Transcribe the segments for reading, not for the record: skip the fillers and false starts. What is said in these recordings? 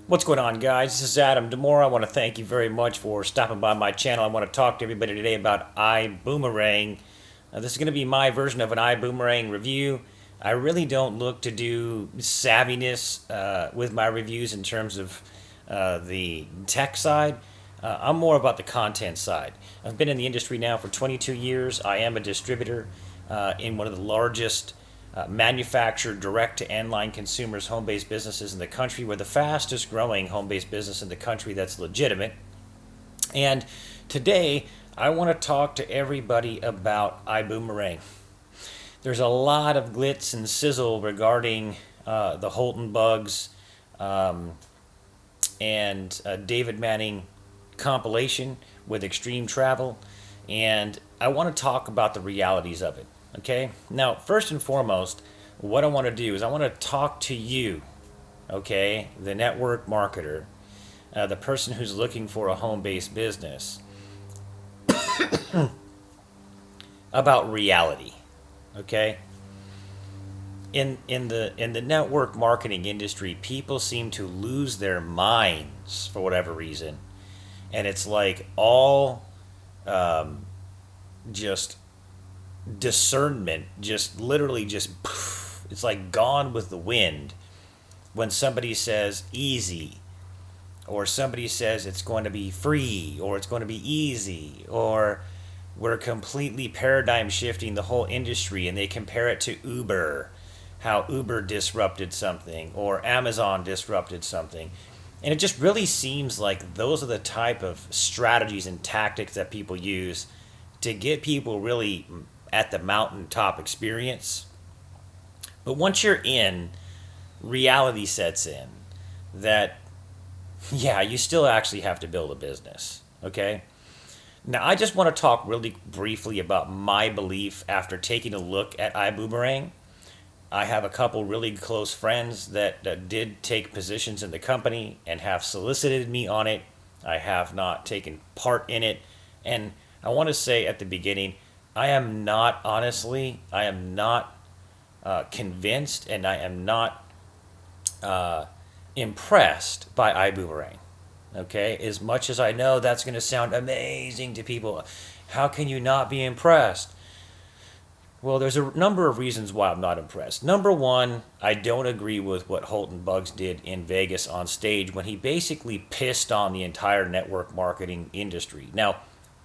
What's going on, guys? This is Adam Demore. I want to thank you very much for stopping by my channel. I want to talk to everybody today about iBoomerang. This is going to be my version of an iBoomerang review. I really don't look to do savviness with my reviews in terms of the tech side. I'm more about the content side. I've been in the industry now for 22 years. I am a distributor in one of the largest manufactured direct-to-end line consumers home-based businesses in the country. We're the fastest growing home-based business in the country that's legitimate. And today I want to talk to everybody about iBoomerang. There's a lot of glitz and sizzle regarding the Holton Bugs and David Manning compilation with extreme travel, and I want to talk about the realities of it. Okay, now first and foremost, what I want to do is I want to talk to you, okay, the network marketer, the person who's looking for a home-based business, about reality. Okay, in the network marketing industry, people seem to lose their minds for whatever reason, and it's like all just discernment just literally just poof, it's like gone with the wind when somebody says easy, or somebody says it's going to be free, or it's going to be easy, or we're completely paradigm shifting the whole industry, and they compare it to Uber, how Uber disrupted something or Amazon disrupted something. And it just really seems like those are the type of strategies and tactics that people use to get people really at the mountaintop experience. But once you're in, reality sets in that, yeah, you still actually have to build a business, okay? Now, I just want to talk really briefly about my belief after taking a look at iBoomerang. I have a couple really close friends that did take positions in the company and have solicited me on it. I have not taken part in it. And I want to say at the beginning, I am not convinced, and I am not impressed by iBoomerang. Okay, as much as I know that's going to sound amazing to people, how can you not be impressed? Well, there's a number of reasons why I'm not impressed. Number one, I don't agree with what Holton Bugs did in Vegas on stage when he basically pissed on the entire network marketing industry. Now,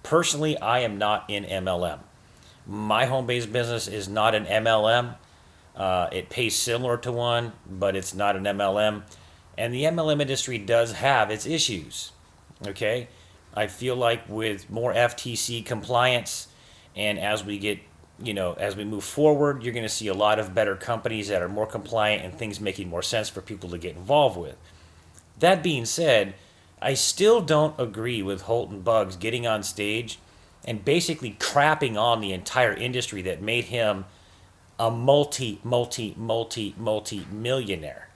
personally, I am not in MLM. My home-based business is not an MLM. It pays similar to one, but it's not an MLM. And the MLM industry does have its issues. Okay? I feel like with more FTC compliance, and as we get, as we move forward, you're going to see a lot of better companies that are more compliant and things making more sense for people to get involved with. That being said, I still don't agree with Holton Bugs getting on stage and basically crapping on the entire industry that made him a multi-millionaire.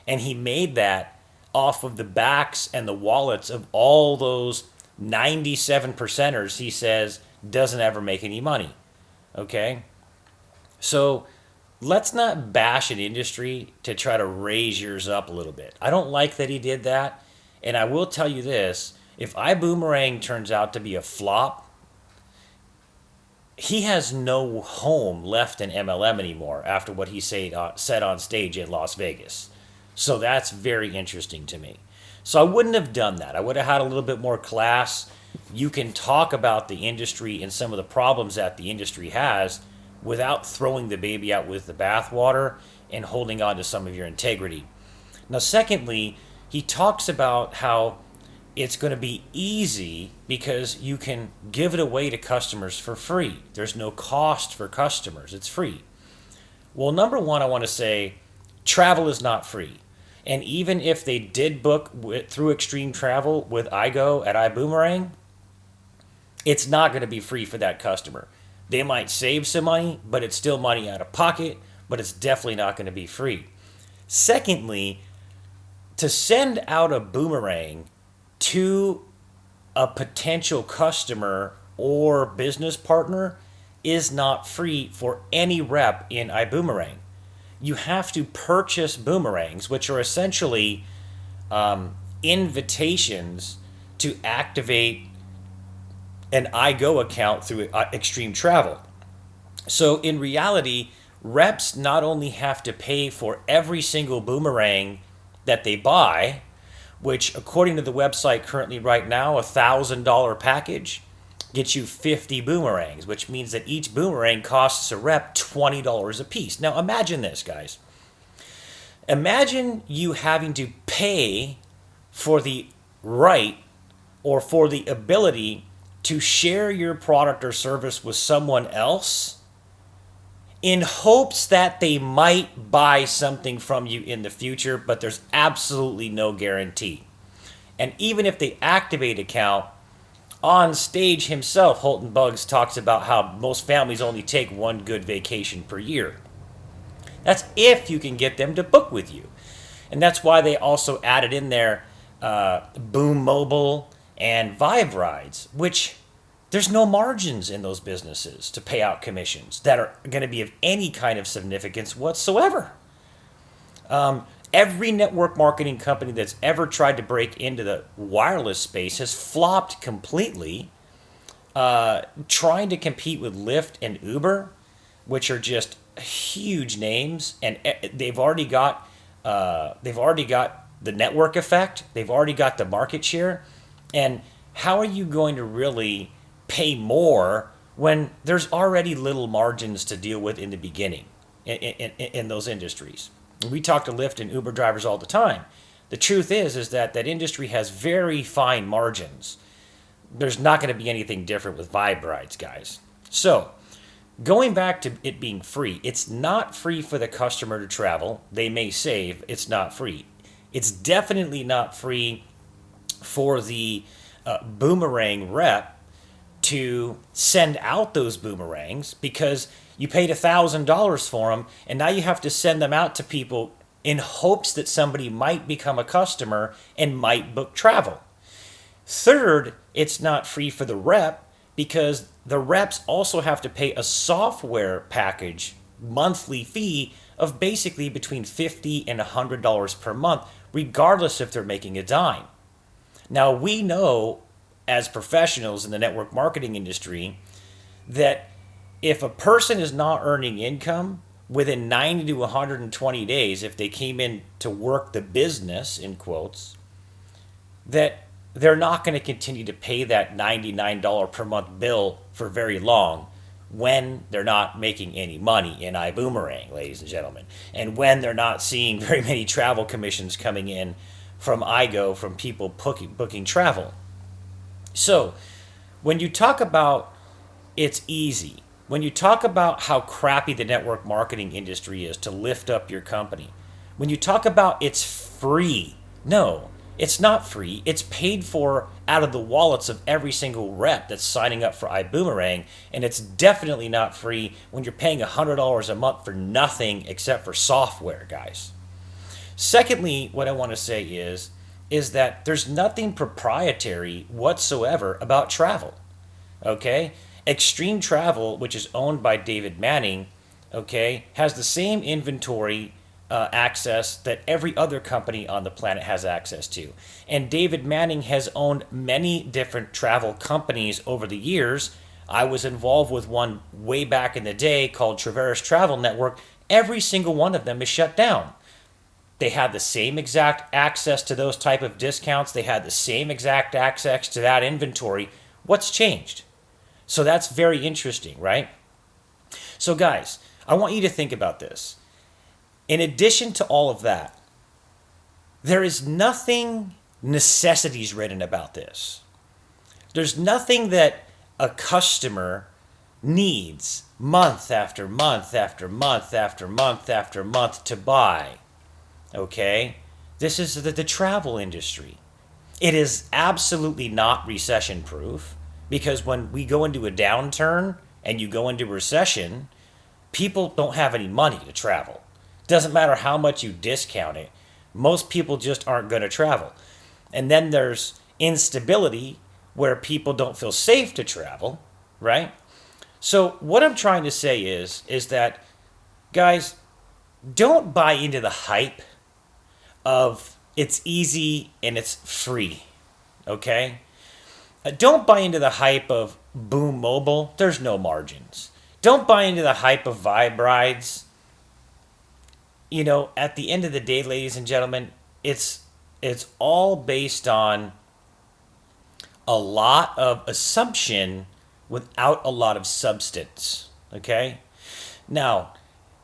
And he made that off of the backs and the wallets of all those 97 percenters he says doesn't ever make any money. Okay? So let's not bash an industry to try to raise yours up a little bit. I don't like that he did that. And I will tell you this, if iBoomerang turns out to be a flop, he has no home left in MLM anymore after what he said on stage in Las Vegas. So that's very interesting to me. So I wouldn't have done that. I would have had a little bit more class. You can talk about the industry and some of the problems that the industry has without throwing the baby out with the bathwater and holding on to some of your integrity. Now, secondly, he talks about how it's going to be easy because you can give it away to customers for free. There's no cost for customers. It's free. Well, number one, I want to say travel is not free. And even if they did book through Extreme Travel with iGo at iBoomerang, it's not going to be free for that customer. They might save some money, but it's still money out of pocket, but it's definitely not going to be free. Secondly, to send out a boomerang to a potential customer or business partner is not free for any rep in iBoomerang. You have to purchase boomerangs, which are essentially invitations to activate an iGo account through Extreme Travel. So in reality, reps not only have to pay for every single boomerang that they buy, which according to the website currently right now, $1,000 package gets you 50 boomerangs, which means that each boomerang costs a rep $20 a piece. Now imagine this, guys. Imagine you having to pay for the right or for the ability to share your product or service with someone else in hopes that they might buy something from you in the future, but there's absolutely no guarantee. And even if they activate account, on stage himself, Holton Buggs talks about how most families only take one good vacation per year. That's if you can get them to book with you. And that's why they also added in there Boom Mobile and Vibe Rides, which there's no margins in those businesses to pay out commissions that are going to be of any kind of significance whatsoever. Every network marketing company that's ever tried to break into the wireless space has flopped completely, trying to compete with Lyft and Uber, which are just huge names, and they've already got the network effect. They've already got the market share, and how are you going to really pay more when there's already little margins to deal with in the beginning in those industries? We talk to Lyft and Uber drivers all the time. The truth is that industry has very fine margins. There's not going to be anything different with Vibe Rides, guys. So, going back to it being free, it's not free for the customer to travel. They may save, it's not free. It's definitely not free for the boomerang rep to send out those boomerangs, because you paid $1,000 for them, and now you have to send them out to people in hopes that somebody might become a customer and might book travel. Third, it's not free for the rep because the reps also have to pay a software package monthly fee of basically between $50 and $100 per month, regardless if they're making a dime. Now, we know as professionals in the network marketing industry that if a person is not earning income within 90 to 120 days, if they came in to work the business, in quotes, that they're not going to continue to pay that $99 per month bill for very long when they're not making any money in iBoomerang, ladies and gentlemen, and when they're not seeing very many travel commissions coming in from iGo, from people booking travel. So when you talk about it's easy, when you talk about how crappy the network marketing industry is to lift up your company, when you talk about it's free, no, it's not free. It's paid for out of the wallets of every single rep that's signing up for iBoomerang, and it's definitely not free when you're paying $100 a month for nothing except for software, guys. Secondly, what I want to say is that there's nothing proprietary whatsoever about travel, okay? Extreme Travel, which is owned by David Manning, okay, has the same inventory access that every other company on the planet has access to. And David Manning has owned many different travel companies over the years. I was involved with one way back in the day called Traverse Travel Network. Every single one of them is shut down. They had the same exact access to those type of discounts. They had the same exact access to that inventory. What's changed? So that's very interesting, right? So guys, I want you to think about this. In addition to all of that, there is nothing necessities written about this. There's nothing that a customer needs month after month after month after month after month to buy. Okay? This is the travel industry. It is absolutely not recession proof. Because when we go into a downturn and you go into recession, people don't have any money to travel. Doesn't matter how much you discount it, most people just aren't going to travel. And then there's instability where people don't feel safe to travel, right? So what I'm trying to say is that, guys, don't buy into the hype of It's easy and it's free. Okay? Don't buy into the hype of Boom Mobile. There's no margins. Don't buy into the hype of Vibe Rides. At the end of the day, ladies and gentlemen, it's all based on a lot of assumption without a lot of substance. Okay? Now,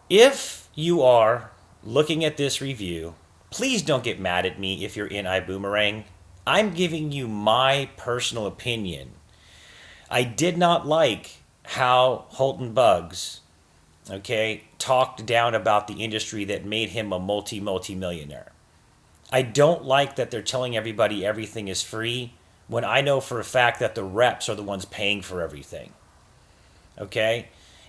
if you are looking at this review, please don't get mad at me if you're in iBoomerang. I'm giving you my personal opinion. I did not like how Holton Bugs, okay, talked down about the industry that made him a multi-millionaire. I don't like that they're telling everybody everything is free when I know for a fact that the reps are the ones paying for everything. Okay?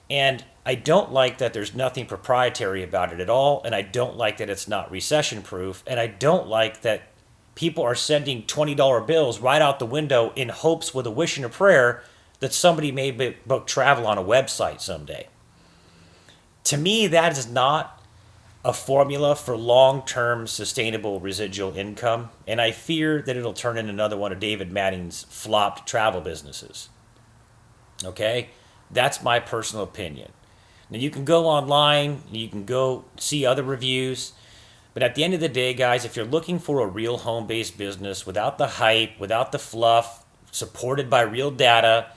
And I don't like that there's nothing proprietary about it at all, and I don't like that it's not recession proof, and I don't like that people are sending $20 bills right out the window in hopes with a wish and a prayer that somebody may book travel on a website someday. To me, that is not a formula for long-term sustainable residual income, and I fear that it'll turn into another one of David Manning's flopped travel businesses. Okay? That's my personal opinion. Now, you can go online, you can go see other reviews, but at the end of the day, guys, if you're looking for a real home-based business without the hype, without the fluff, supported by real data,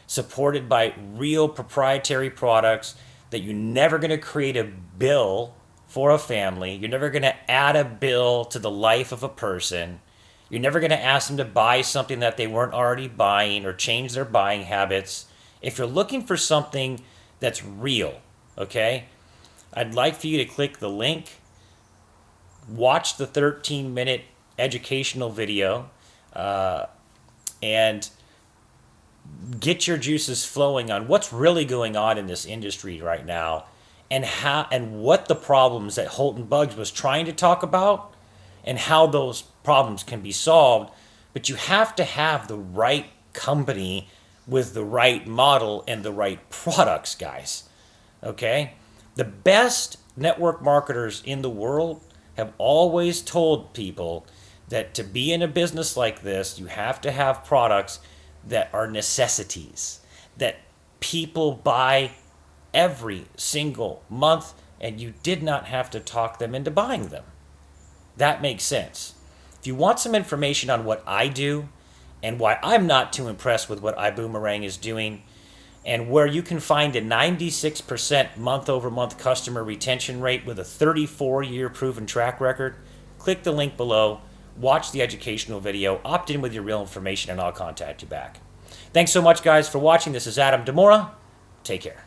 supported by real proprietary products, that you're never going to create a bill for a family, you're never going to add a bill to the life of a person, you're never going to ask them to buy something that they weren't already buying or change their buying habits. If you're looking for something that's real, okay, I'd like for you to click the link, watch the 13-minute educational video, and get your juices flowing on what's really going on in this industry right now, and what the problems that Holton Bugs was trying to talk about, and how those problems can be solved. But you have to have the right company with the right model and the right products, guys. Okay? The best network marketers in the world have always told people that to be in a business like this, you have to have products that are necessities, that people buy every single month, and you did not have to talk them into buying them. That makes sense. If you want some information on what I do and why I'm not too impressed with what iBoomerang is doing, and where you can find a 96% month-over-month customer retention rate with a 34-year proven track record, click the link below, watch the educational video, opt in with your real information, and I'll contact you back. Thanks so much, guys, for watching. This is Adam Demora. Take care.